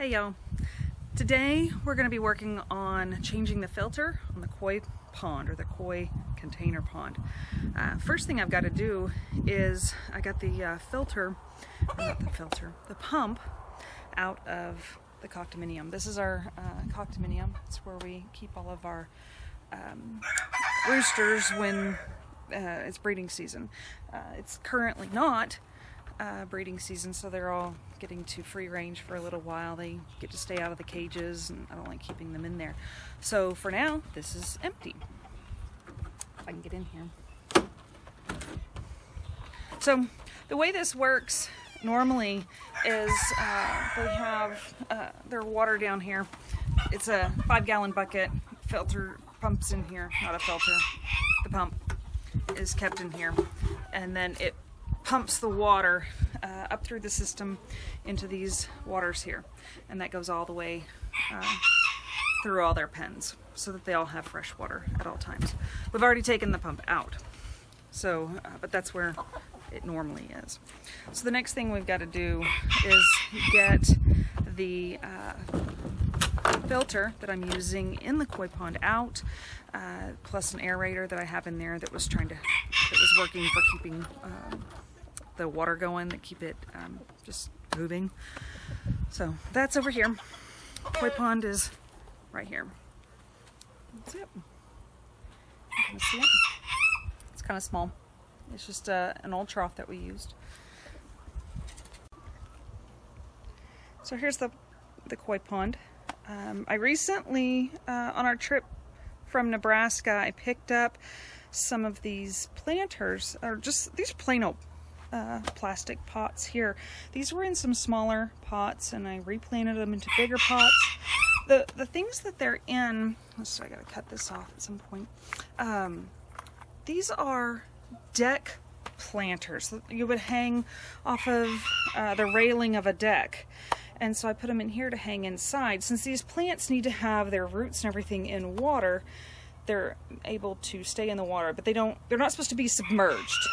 Hey y'all, today we're going to be working on changing the filter on the koi pond, or the koi container pond. First thing I've got to do is I got the the pump out of the coctominium. This is our coctominium. It's where we keep all of our roosters when it's breeding season. It's currently not breeding season, so they're all getting to free range for a little while. They get to stay out of the cages, and I don't like keeping them in there. So for now, this is empty. If I can get in here. So the way this works normally is they have their water down here. It's a 5-gallon bucket. Filter pumps in here, not a filter. The pump is kept in here, and then it pumps the water up through the system into these waters here, and that goes all the way through all their pens so that they all have fresh water at all times. We've already taken the pump out, so but that's where it normally is. So the next thing we've got to do is get the filter that I'm using in the koi pond out, plus an aerator that I have in there that was working for keeping the water going, that keep it just moving. So that's over here. Koi pond is right here. That's it. You can see it. It's kind of small. It's just an old trough that we used. So here's the koi pond. I recently, on our trip from Nebraska, I picked up some of these planters, or just these plain old plastic pots here. These were in some smaller pots, and I replanted them into bigger pots. The things that they're in, so I gotta cut this off at some point. These are deck planters that you would hang off of the railing of a deck. And so I put them in here to hang inside. Since these plants need to have their roots and everything in water, they're able to stay in the water, but they're not supposed to be submerged.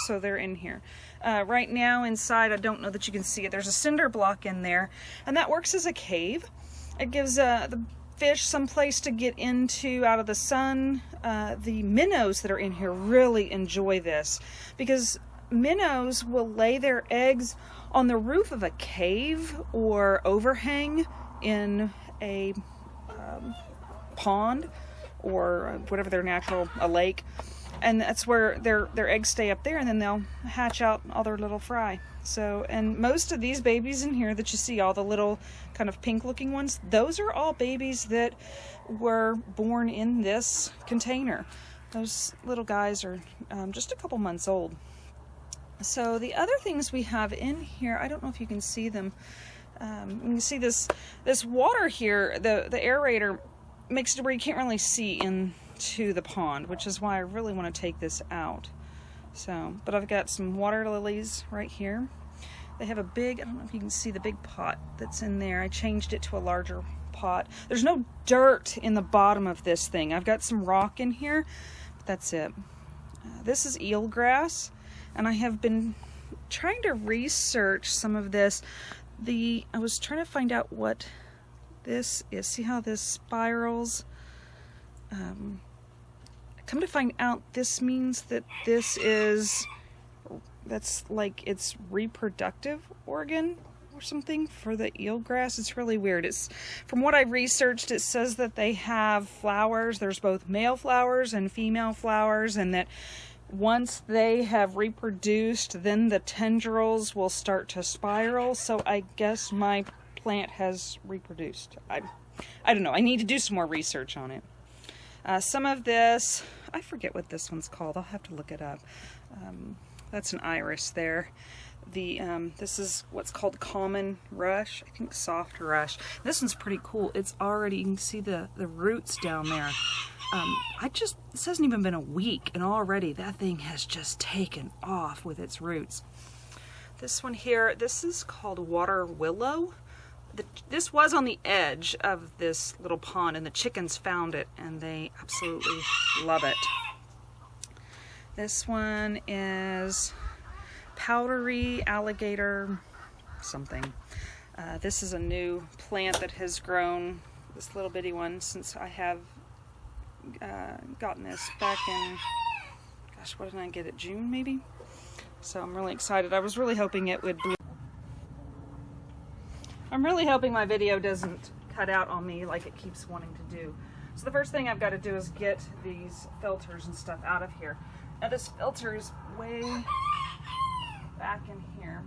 So they're in here. Right now inside, I don't know that you can see it, there's a cinder block in there, and that works as a cave. It gives the fish some place to get into out of the sun. The minnows that are in here really enjoy this, because minnows will lay their eggs on the roof of a cave or overhang in a pond, or whatever their natural, a lake. And that's where their eggs stay up there, and then they'll hatch out all their little fry. So, and most of these babies in here that you see, all the little kind of pink looking ones, those are all babies that were born in this container. Those little guys are just a couple months old. So the other things we have in here, I don't know if you can see them. You can see this water here, the aerator makes it where you can't really see into the pond, which is why I really want to take this out. So, but I've got some water lilies right here. They have a big, I don't know if you can see the big pot that's in there. I changed it to a larger pot. There's no dirt in the bottom of this thing. I've got some rock in here, but that's it. This is eelgrass, and I have been trying to research some of this. I was trying to find out what this is. See how this spirals? Come to find out, this means that that's like its reproductive organ or something for the eelgrass. It's really weird. It's, from what I researched, it says that they have flowers. There's both male flowers and female flowers, and that once they have reproduced, then the tendrils will start to spiral. So I guess my plant has reproduced. I don't know. I need to do some more research on it. Some of this, I forget what this one's called. I'll have to look it up. That's an iris there. This is what's called common rush. I think soft rush. This one's pretty cool. It's already, you can see the roots down there. It hasn't even been a week, and already that thing has just taken off with its roots. This one here, this is called water willow. This was on the edge of this little pond, and the chickens found it, and they absolutely love it. This one is powdery alligator something. This is a new plant that has grown, this little bitty one, since I have gotten this back in, gosh, what did I get it, June maybe? So I'm really excited. I was really hoping it would bloom. I'm really hoping my video doesn't cut out on me like it keeps wanting to do. So the first thing I've got to do is get these filters and stuff out of here. Now this filter is way back in here.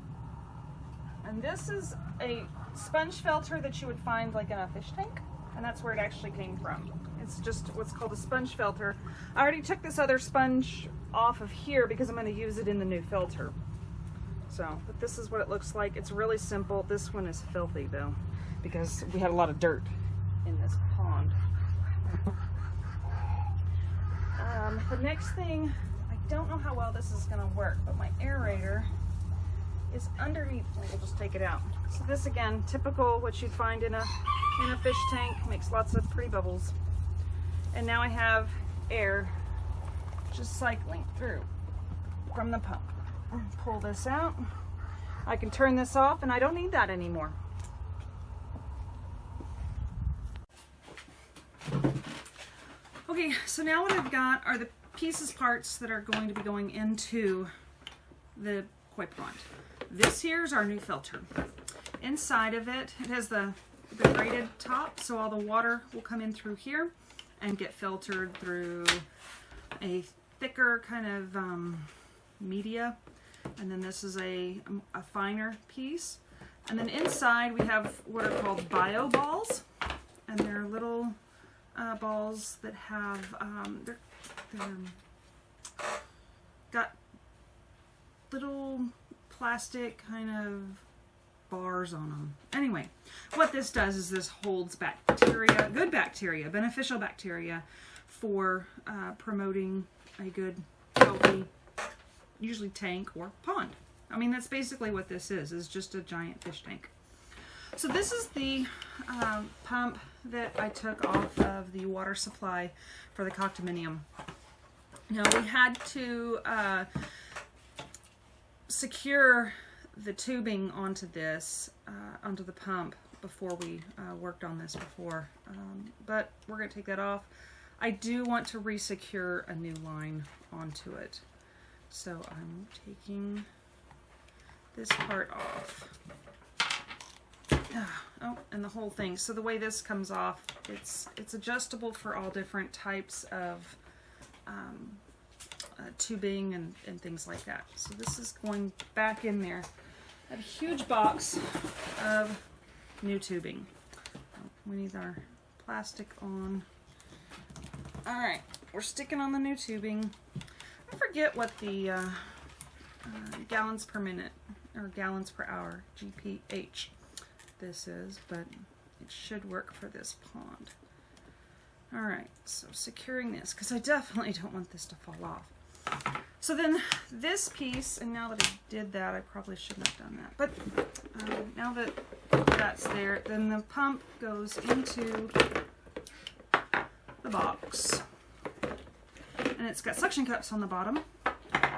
And this is a sponge filter that you would find like in a fish tank. And that's where it actually came from. It's just what's called a sponge filter. I already took this other sponge off of here because I'm going to use it in the new filter. So, but this is what it looks like. It's really simple. This one is filthy though, because we had a lot of dirt in this pond. The next thing, I don't know how well this is going to work, but my aerator is underneath. We'll just take it out. So this again, typical what you'd find in a fish tank, makes lots of pretty bubbles. And now I have air just cycling through from the pump. Pull this out. I can turn this off and I don't need that anymore. Okay, so now what I've got are the parts that are going to be going into the koi pond. This here is our new filter. Inside of it, it has the braided top, so all the water will come in through here and get filtered through a thicker kind of media. And then this is a finer piece. And then inside we have what are called bio balls. And they're little balls that have, they're got little plastic kind of bars on them. Anyway, what this does is this holds bacteria, good bacteria, beneficial bacteria, for promoting a good, healthy, usually tank or pond. I mean, that's basically what this is just a giant fish tank. So this is the pump that I took off of the water supply for the coctominium. Now we had to secure the tubing onto this, onto the pump before we worked on this before, but we're going to take that off. I do want to re-secure a new line onto it. So I'm taking this part off. Oh, and the whole thing. So the way this comes off, it's adjustable for all different types of tubing and things like that. So this is going back in there. I have a huge box of new tubing. We need our plastic on. Alright, we're sticking on the new tubing. I forget what the gallons per minute or gallons per hour, GPH, this is, but it should work for this pond. Alright, so securing this, because I definitely don't want this to fall off. So then this piece, and now that I did that, I probably shouldn't have done that, but now that that's there, then the pump goes into the box. And it's got suction cups on the bottom,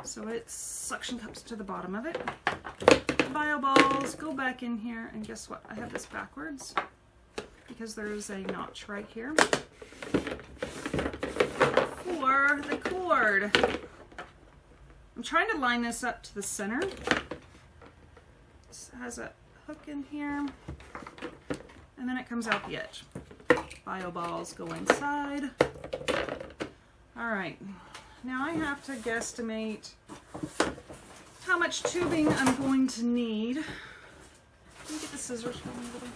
so it's suction cups to the bottom of it. The bio balls go back in here, and guess what? I have this backwards because there's a notch right here for the cord. I'm trying to line this up to the center. This has a hook in here, and then it comes out the edge. Bio balls go inside. Alright, now I have to guesstimate how much tubing I'm going to need. Can you get the scissors for me, little?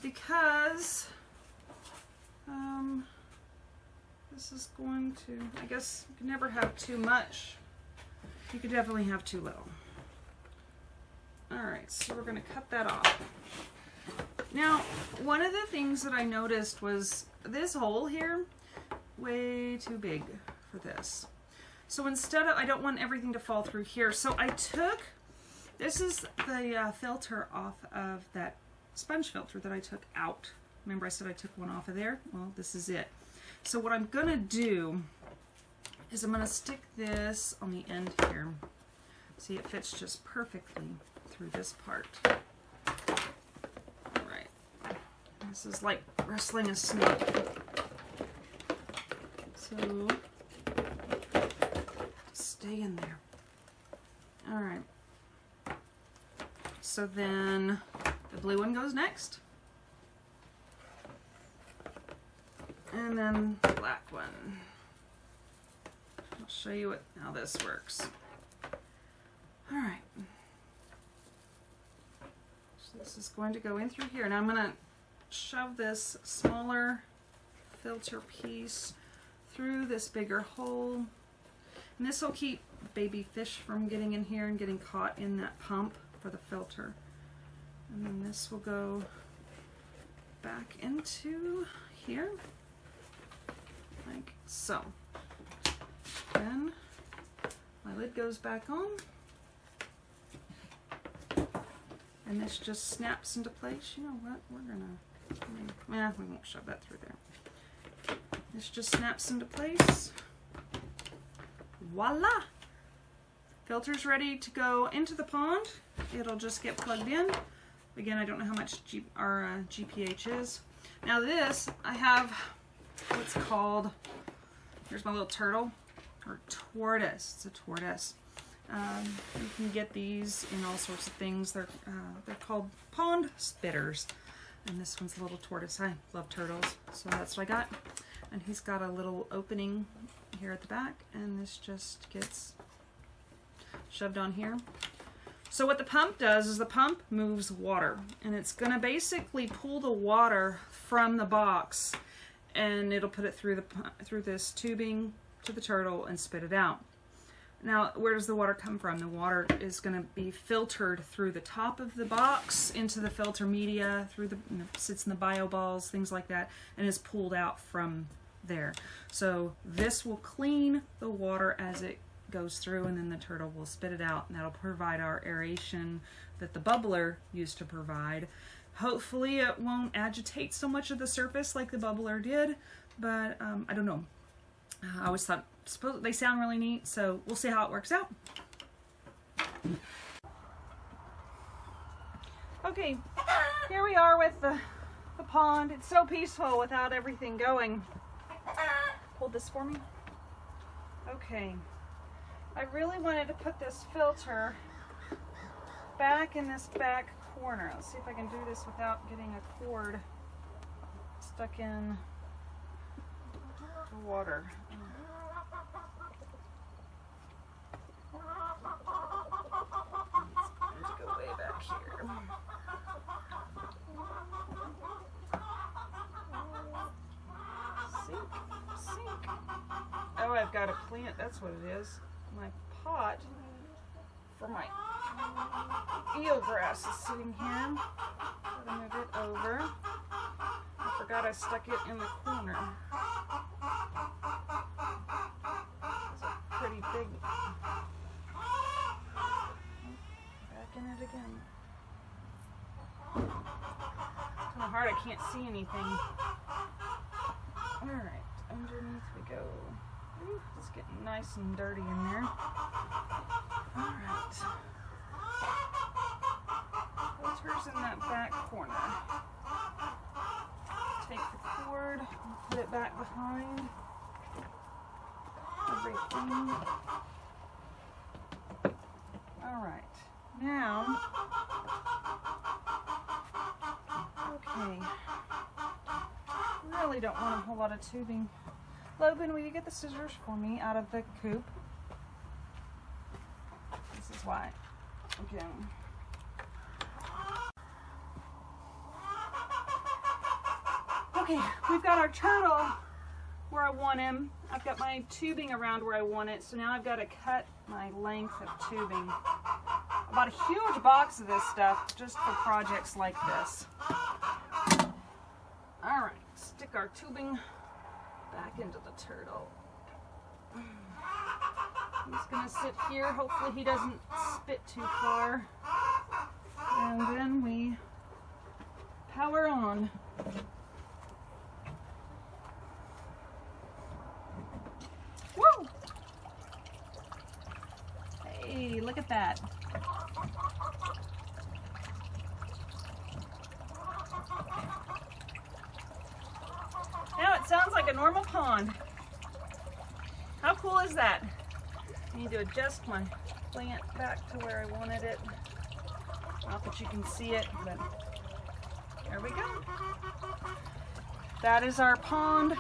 Because this is going to, I guess you can never have too much. You could definitely have too little. Alright, so we're going to cut that off. Now, one of the things that I noticed was this hole here, way too big for this. So instead of, I don't want everything to fall through here, so I took, this is the filter off of that sponge filter that I took out. Remember I said I took one off of there? Well, this is it. So what I'm going to do is I'm going to stick this on the end here. See, it fits just perfectly through this part. All right. This is like wrestling a snake. So, stay in there. All right. So then the blue one goes next. And then the black one. I'll show you how this works. All right. So this is going to go in through here. And I'm going to shove this smaller filter piece through this bigger hole. And this will keep baby fish from getting in here and getting caught in that pump for the filter. And then this will go back into here, like so. Then my lid goes back on, and this just snaps into place. You know what? We're gonna, we won't shove that through there. This just snaps into place. Voila! Filter's ready to go into the pond. It'll just get plugged in. Again, I don't know how much our GPH is. Now this, I have what's called, here's my little turtle, or tortoise. It's a tortoise. You can get these in all sorts of things. They're called pond spitters. And this one's a little tortoise. I love turtles, so that's what I got. And he's got a little opening here at the back, and this just gets shoved on here. So what the pump does is the pump moves water, and it's going to basically pull the water from the box, and it'll put it through this tubing to the turtle and spit it out. Now, where does the water come from? The water is going to be filtered through the top of the box into the filter media, sits in the bio balls, things like that, and is pulled out from there. So this will clean the water as it goes through, and then the turtle will spit it out, and that'll provide our aeration that the bubbler used to provide. Hopefully it won't agitate so much of the surface like the bubbler did, but I don't know. I always thought, suppose they sound really neat, so we'll see how it works out. Okay, here we are with the pond. It's so peaceful without everything going. Hold this for me. Okay. I really wanted to put this filter back in this back corner. Let's see if I can do this without getting a cord stuck in the water. Let's go way back here. Sink. Oh, I've got a plant. That's what it is. My pot for my eelgrass is sitting here. Gotta move it over. I forgot I stuck it in the corner. It's a pretty big. Back in it again. It's kind of hard. I can't see anything. All right, underneath we go. Ooh, it's getting nice and dirty in there. All right. Filter's in that back corner. Take the cord and put it back behind everything. All right. Now, okay. Really don't want a whole lot of tubing. Logan, will you get the scissors for me out of the coop? This is why. Okay. Okay, we've got our turtle where I want him. I've got my tubing around where I want it, so now I've got to cut my length of tubing. I bought a huge box of this stuff just for projects like this. All right, stick our tubing back into the turtle. He's gonna sit here. Hopefully he doesn't spit too far. And then we power on. Woo! Hey, look at that. Now it sounds like a normal pond. How cool is that? I need to adjust my plant back to where I wanted it. Not that you can see it, but there we go. That is our pond.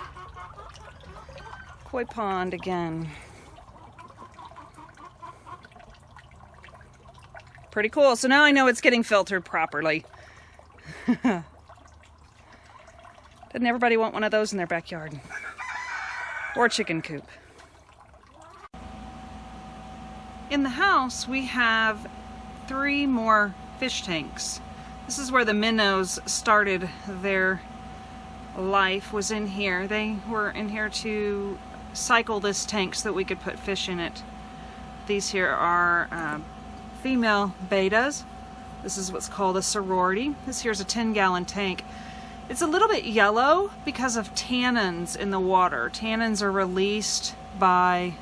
Koi pond again. Pretty cool. So now I know it's getting filtered properly. Doesn't everybody want one of those in their backyard? Or a chicken coop? In the house, we have 3 more fish tanks. This is where the minnows started their life, was in here. They were in here to cycle this tank so that we could put fish in it. These here are female betas. This is what's called a sorority. This here's a 10-gallon tank. It's a little bit yellow because of tannins in the water. Tannins are released by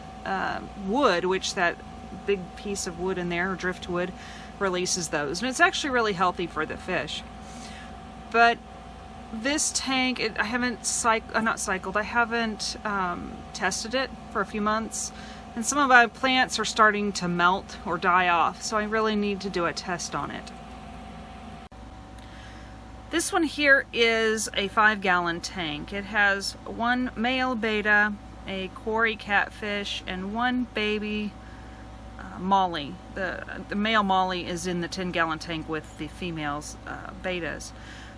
wood, which that big piece of wood in there, or driftwood, releases those. And it's actually really healthy for the fish. But this tank, I haven't tested it for a few months. And some of my plants are starting to melt or die off. So I really need to do a test on it. This one here is a 5-gallon tank. It has 1 male beta, a Cory catfish, and 1 baby molly. The male molly is in the 10-gallon tank with the females betas.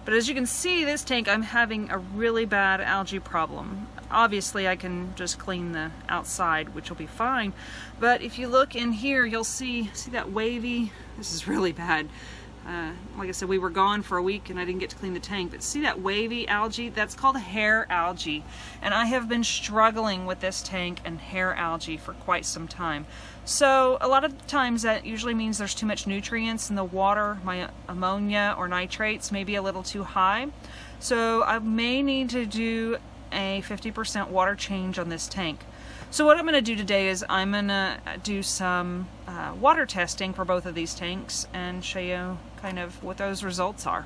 But as you can see, this tank, I'm having a really bad algae problem. Obviously I can just clean the outside, which will be fine, but if you look in here, you'll see that wavy, this is really bad. Like I said, we were gone for a week and I didn't get to clean the tank, but see that wavy algae? That's called hair algae. And I have been struggling with this tank and hair algae for quite some time. So a lot of times that usually means there's too much nutrients in the water. My ammonia or nitrates may be a little too high. So I may need to do a 50% water change on this tank. So what I'm going to do today is I'm going to do some water testing for both of these tanks and show you kind of what those results are.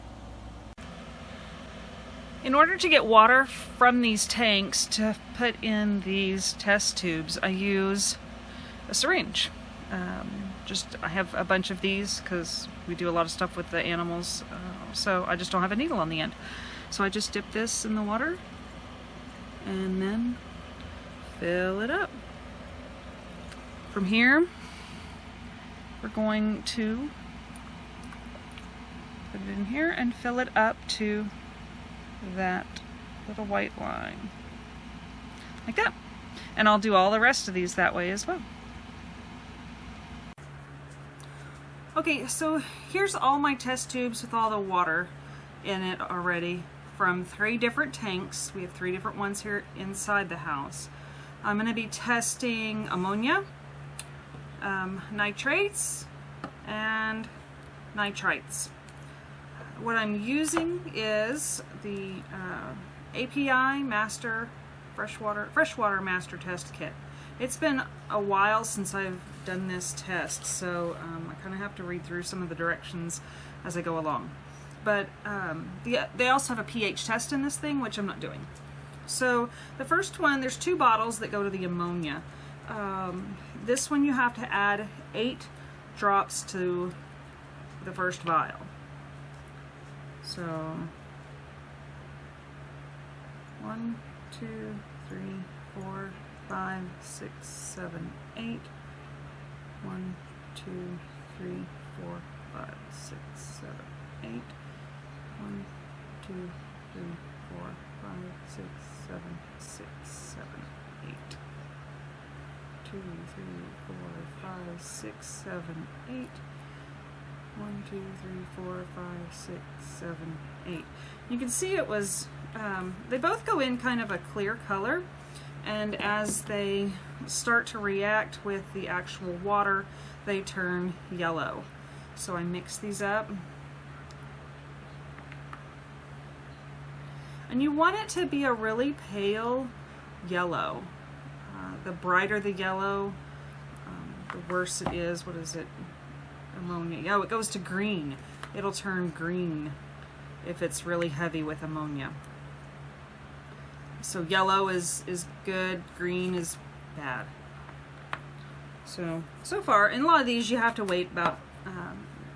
In order to get water from these tanks to put in these test tubes, I use a syringe. I have a bunch of these because we do a lot of stuff with the animals, so I just don't have a needle on the end. So I just dip this in the water and then fill it up. From here, we're going to put it in here and fill it up to that little white line. Like that. And I'll do all the rest of these that way as well. Okay, so here's all my test tubes with all the water in it already from 3 different tanks. We have 3 different ones here inside the house. I'm going to be testing ammonia, nitrates, and nitrites. What I'm using is the API Master Freshwater Master Test Kit. It's been a while since I've done this test, so I kind of have to read through some of the directions as I go along. But they also have a pH test in this thing, which I'm not doing. So the first one, there's 2 bottles that go to the ammonia. This one you have to add 8 drops to the first vial. So 1, 2, 3, 4, 5, 6, 7, 8. 1, 2, 3, 4, 5, 6, 7, 8. 1, 2, 3, 4, 5, 6, 7, 6, 7, 8. 2, 3, 4, 5, 6, 7, 8. 1, 2, 3, 4, 5, 6, 7, 8. You can see it was, they both go in kind of a clear color, and as they start to react with the actual water, they turn yellow. So I mix these up. And you want it to be a really pale yellow. The brighter the yellow, the worse it is. What is it? ammonia. Oh, it goes to green. It'll turn green if it's really heavy with ammonia. So yellow is good, green is bad. So far, in a lot of these you have to wait about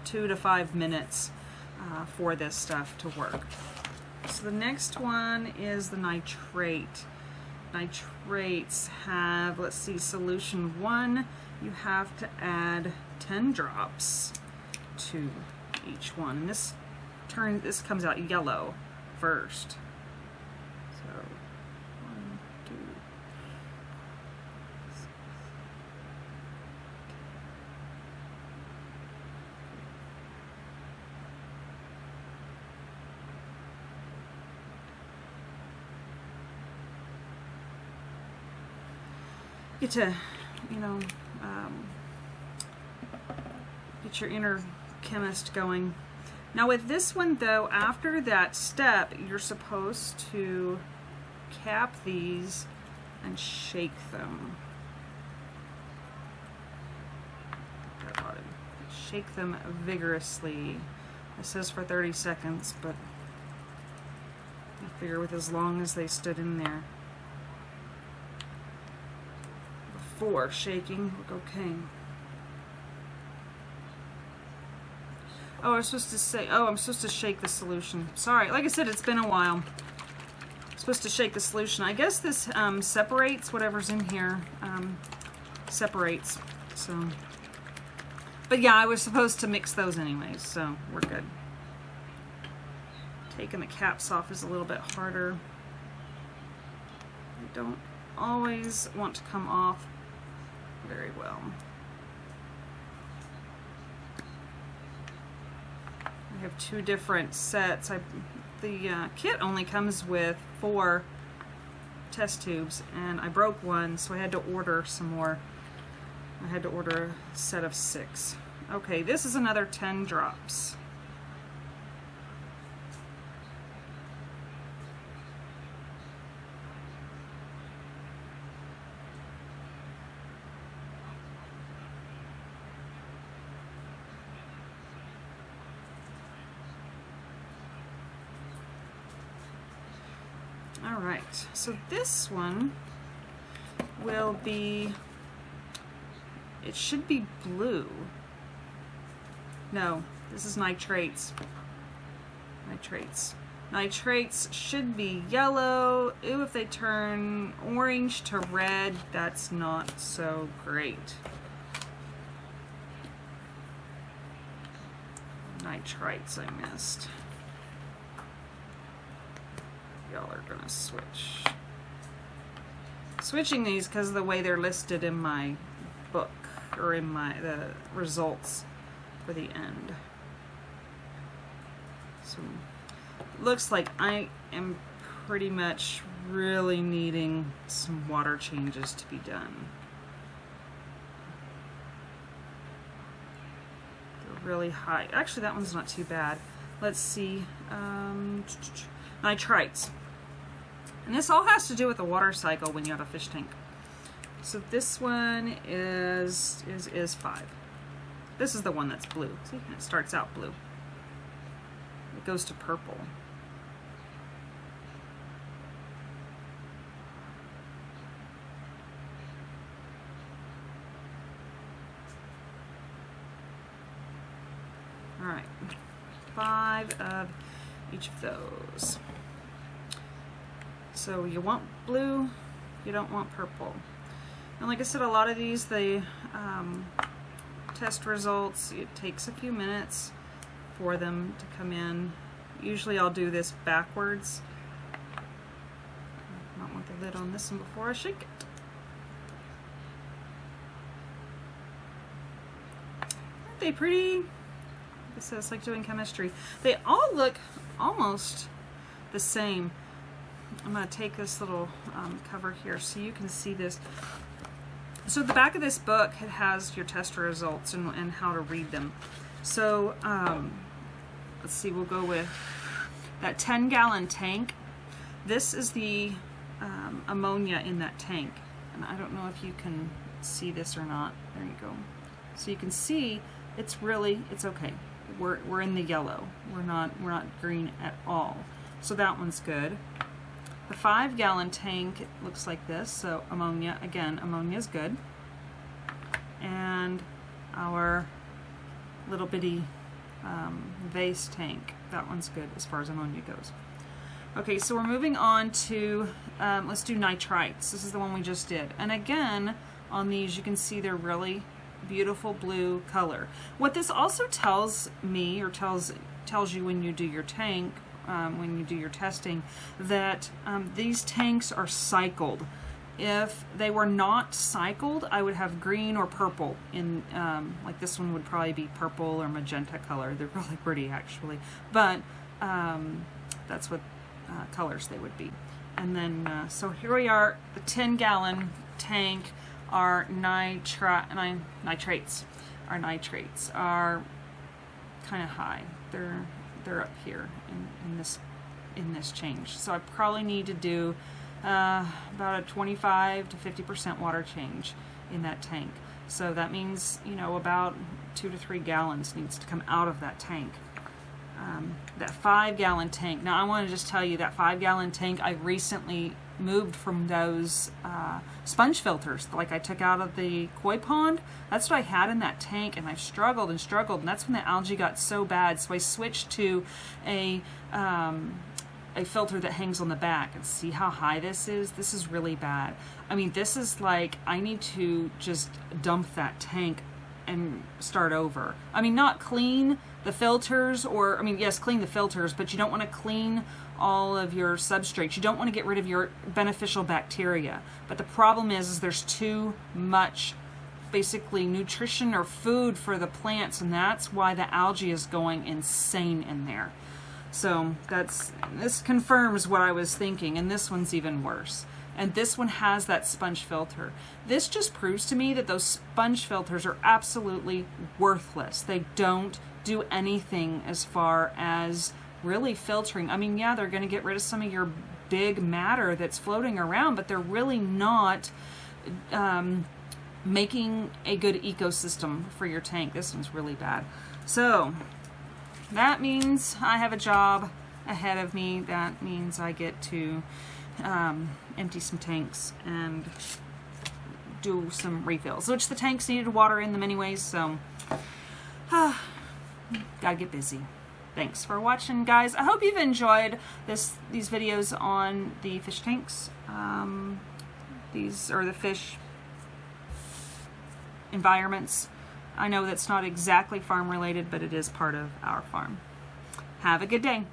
2 to 5 minutes for this stuff to work. So the next one is the nitrate. Nitrates have, let's see, solution 1, you have to add 10 drops to each one. And this comes out yellow first. So 1, 2, 6. Get to, get your inner chemist going. Now with this one though, after that step, you're supposed to cap these and shake them. Shake them vigorously. It says for 30 seconds, but I figure with as long as they stood in there. Before shaking, okay. Oh, I'm supposed to say, oh, I'm supposed to shake the solution. Sorry, like I said, it's been a while. I'm supposed to shake the solution. I guess this separates whatever's in here, separates, so. But yeah, I was supposed to mix those anyways, so we're good. Taking the caps off is a little bit harder. They don't always want to come off very well. I have 2 different sets. The kit only comes with 4 test tubes, and I broke one, so I had to order some more. I had to order a set of 6. Okay, this is another 10 drops. All right, so this one will be, it should be blue. No, this is nitrates. Nitrates should be yellow. Ooh, if they turn orange to red, that's not so great. Nitrites I missed. Y'all are gonna switch. Switching these because of the way they're listed in my book, or in the results for the end. So looks like I am pretty much really needing some water changes to be done. They're really high. Actually, that one's not too bad. Let's see. Nitrites. And this all has to do with the water cycle when you have a fish tank. So this one is 5. This is the one that's blue. See, it starts out blue. It goes to purple. All right, 5 of each of those. So you want blue, you don't want purple. And like I said, a lot of these, the test results, it takes a few minutes for them to come in. Usually I'll do this backwards. I might want the lid on this one before I shake it. Aren't they pretty? It says like doing chemistry. They all look almost the same. I'm going to take this little cover here so you can see this. So the back of this book, it has your test results and how to read them. So let's see, we'll go with that 10-gallon tank. This is the ammonia in that tank. And I don't know if you can see this or not. There you go. So you can see it's okay. We're in the yellow. We're not green at all. So that one's good. The 5-gallon tank, it looks like this. So ammonia, again, ammonia is good. And our little bitty vase tank, that one's good as far as ammonia goes. Okay, so we're moving on to, let's do nitrites. This is the one we just did. And again, on these you can see they're really beautiful blue color. What this also tells me, or tells you when you do your tank, when you do your testing, that these tanks are cycled. If they were not cycled, I would have green or purple in, like this one would probably be purple or magenta color. They're really pretty actually, but that's what colors they would be. And then, so here we are, the 10-gallon tank. Our nitrates. Our nitrates are kind of high. They're up here in this change. So I probably need to do about a 25 to 50% water change in that tank. So that means, you know, about 2 to 3 gallons needs to come out of that tank. That 5-gallon tank. Now I want to just tell you that 5-gallon tank, I recently moved from those sponge filters like I took out of the koi pond. That's what I had in that tank, and I struggled and struggled, and that's when the algae got so bad. So I switched to a filter that hangs on the back. And see how high this is? This is really bad. I mean, this is like, I need to just dump that tank and start over. I mean, not clean the filters, or, I mean, yes, clean the filters, but you don't want to clean all of your substrates. You don't want to get rid of your beneficial bacteria. But the problem is there's too much, basically, nutrition or food for the plants, and that's why the algae is going insane in there. So this confirms what I was thinking, and this one's even worse. And this one has that sponge filter. This just proves to me that those sponge filters are absolutely worthless. They don't do anything as far as really filtering. I mean, yeah, they're going to get rid of some of your big matter that's floating around, but they're really not making a good ecosystem for your tank. This one's really bad. So that means I have a job ahead of me. That means I get to empty some tanks and do some refills, which the tanks needed water in them anyways, so gotta get busy. Thanks for watching, guys. I hope you've enjoyed these videos on the fish tanks. These are the fish environments. I know that's not exactly farm related, but it is part of our farm. Have a good day.